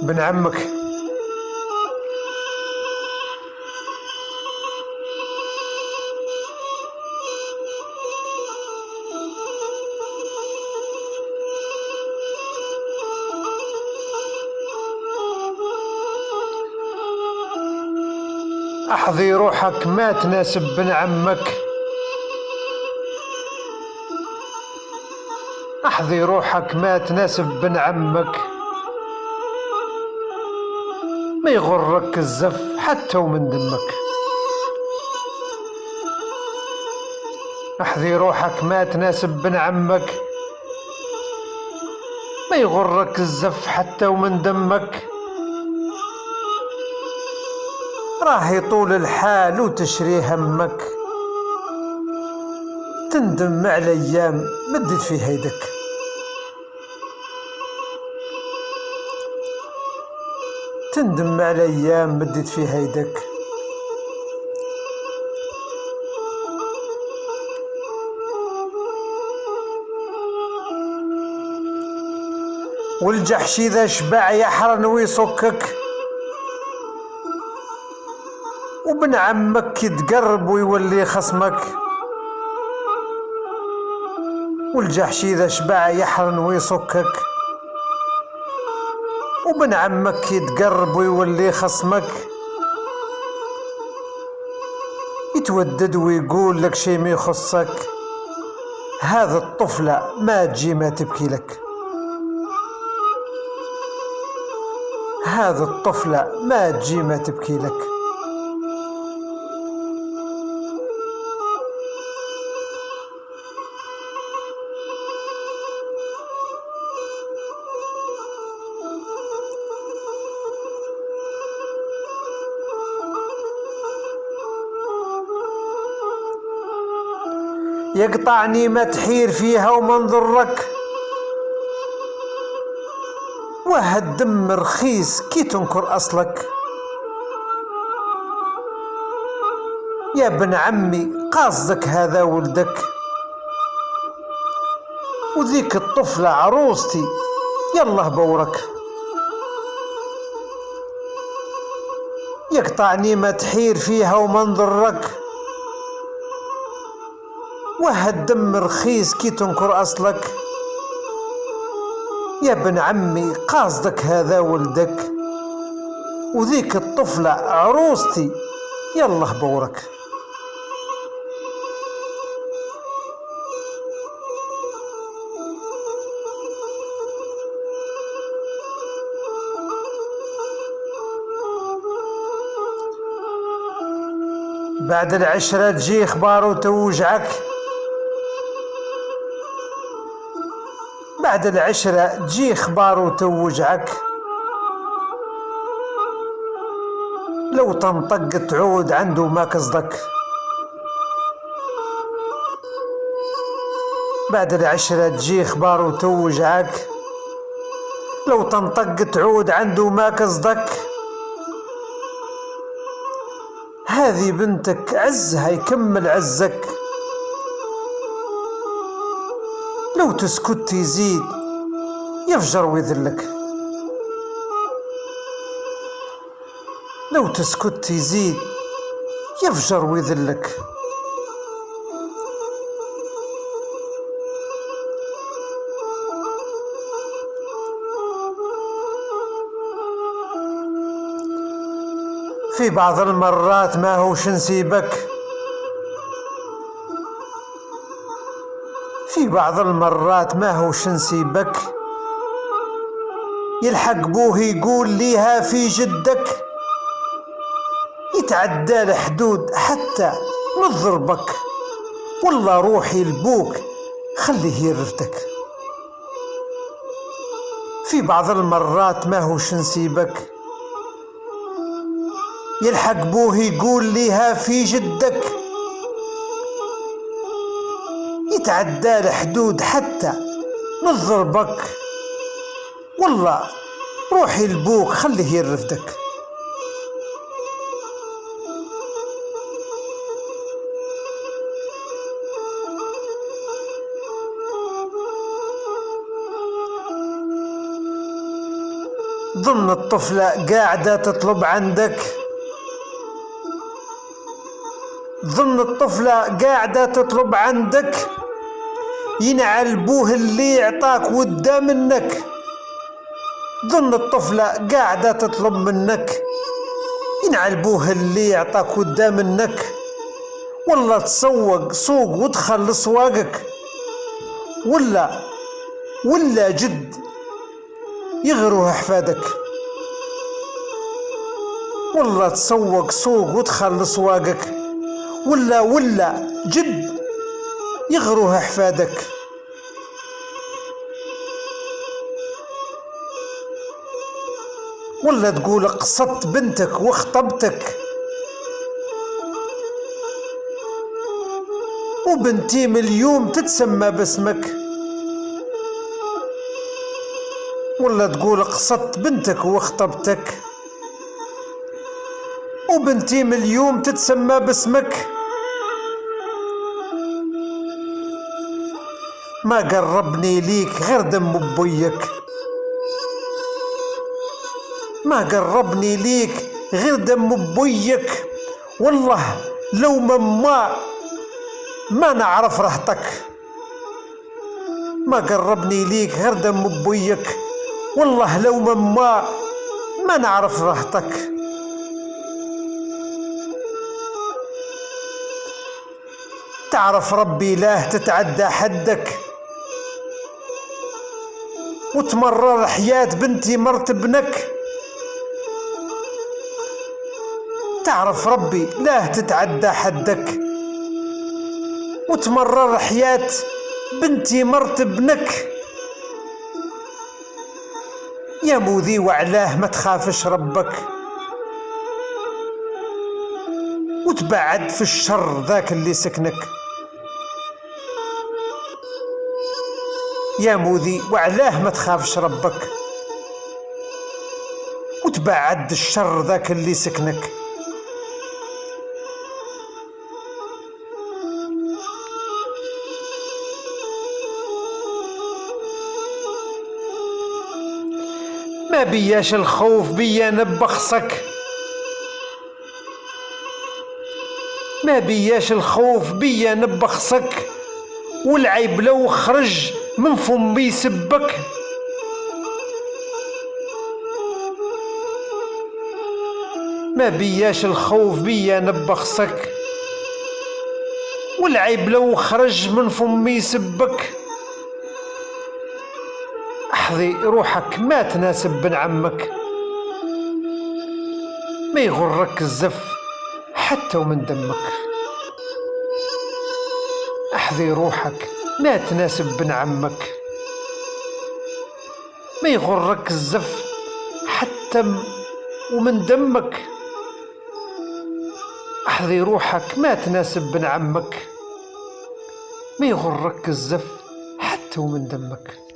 بن عمك. احظي روحك ما تناسب بن عمك. احظي روحك ما تناسب بن عمك. ما يغرك الزف حتى ومن دمك. احذي روحك ما تناسب بن عمك. ما يغرك الزف حتى ومن دمك. راهي طول الحال وتشري همك. تندم على ايام مدت فيها يدك. تندم على ايام مدت فيها يدك. والجحش اذا شبع يحرن ويصكك. وبن عمك يتقرب ويولي خصمك. والجحش اذا شبع يحرن ويصكك. وبن عمك يتقرب ويولي خصمك. يتودد ويقول لك شي ما يخصك. هذا الطفلة ما تجي ما تبكي لك. هذا الطفلة ما تجي ما تبكي لك. يقطعني ما تحير فيها وما نضرك. وهالدم رخيص كي تنكر أصلك. يا بن عمي قاصدك هذا ولدك. وذيك الطفلة عروستي يلا بورك. يقطعني ما تحير فيها وما نضرك. وهالدم رخيص كي تنكر أصلك. يا بن عمي قاصدك هذا ولدك. وذيك الطفلة عروستي يلا بورك. بعد العشرة تجي اخبار وتوجعك. بعد العشرة تجي اخبار وتوجعك. لو تنطق تعود عنده ما قصدك. بعد العشرة تجي اخبار وتوجعك. لو تنطق تعود عنده ما قصدك. هذه بنتك عزها يكمل عزك. لو تسكت يزيد يفجر ويذلك. لو تسكت يزيد يفجر ويذلك. في بعض المرات ما هوش نسيبك. في بعض المرات ما هوش نسيبك. يلحق بوه يقول ليها في جدك. يتعدى الحدود حتى نضربك. والله روحي لبوك خليه يرفتك. في بعض المرات ما هوش نسيبك. يلحق بوه يقول ليها في جدك. يتعدى الحدود حتى نضربك. والله روحي لبوك خليه يرفدك. ظن الطفلة قاعدة تطلب عندك، ظن الطفلة قاعدة تطلب عندك، ينعل بوه اللي عطاك ودا منك. ظن الطفلة قاعدة تطلب منك، ينعل بوه اللي عطاك ودا منك. والله تسوق سوق وادخل لسواقك، ولا جد يغروه احفادك. والله تسوق سوق وادخل لسواقك، ولا جد يغروه احفادك. ولا تقول قصدت بنتك وخطبتك، وبنتي من اليوم تتسمى باسمك. ولا تقول قصدت بنتك وخطبتك، وبنتي من اليوم تتسمى باسمك. ما قربني ليك غير دم بويك، ما قربني ليك غير دم بويك. والله لو ما نعرف رهتك، ما قربني ليك غير دم بويك. والله لو ما نعرف رهتك. تعرف ربي لاه تتعدى حدك، وتمرر حياة بنتي مرت ابنك. تعرف ربي لاه تتعدى حدك، وتمرر حياة بنتي مرت ابنك. يا موذي وعلاه ما تخافش ربك، وتبعد في الشر ذاك اللي سكنك. يا موذي وعلاه ما تخافش ربك، وتبعد الشر ذاك اللي سكنك. ما بياش الخوف بيا نبخصك، ما بياش الخوف بيا نبخصك، والعيب لو خرج من فمي يسبك. ما بياش الخوف بيا نبخصك، والعيب لو خرج من فمي يسبك. احظي روحك ما تناسب بن عمك، ما يغرك الزف حتى ومن دمك. احظي روحك ما تناسب بن عمك، ما يغرك الزف حتى ومن دمك. احظي روحك ما تناسب بن عمك، ما يغرك الزف حتى ومن دمك.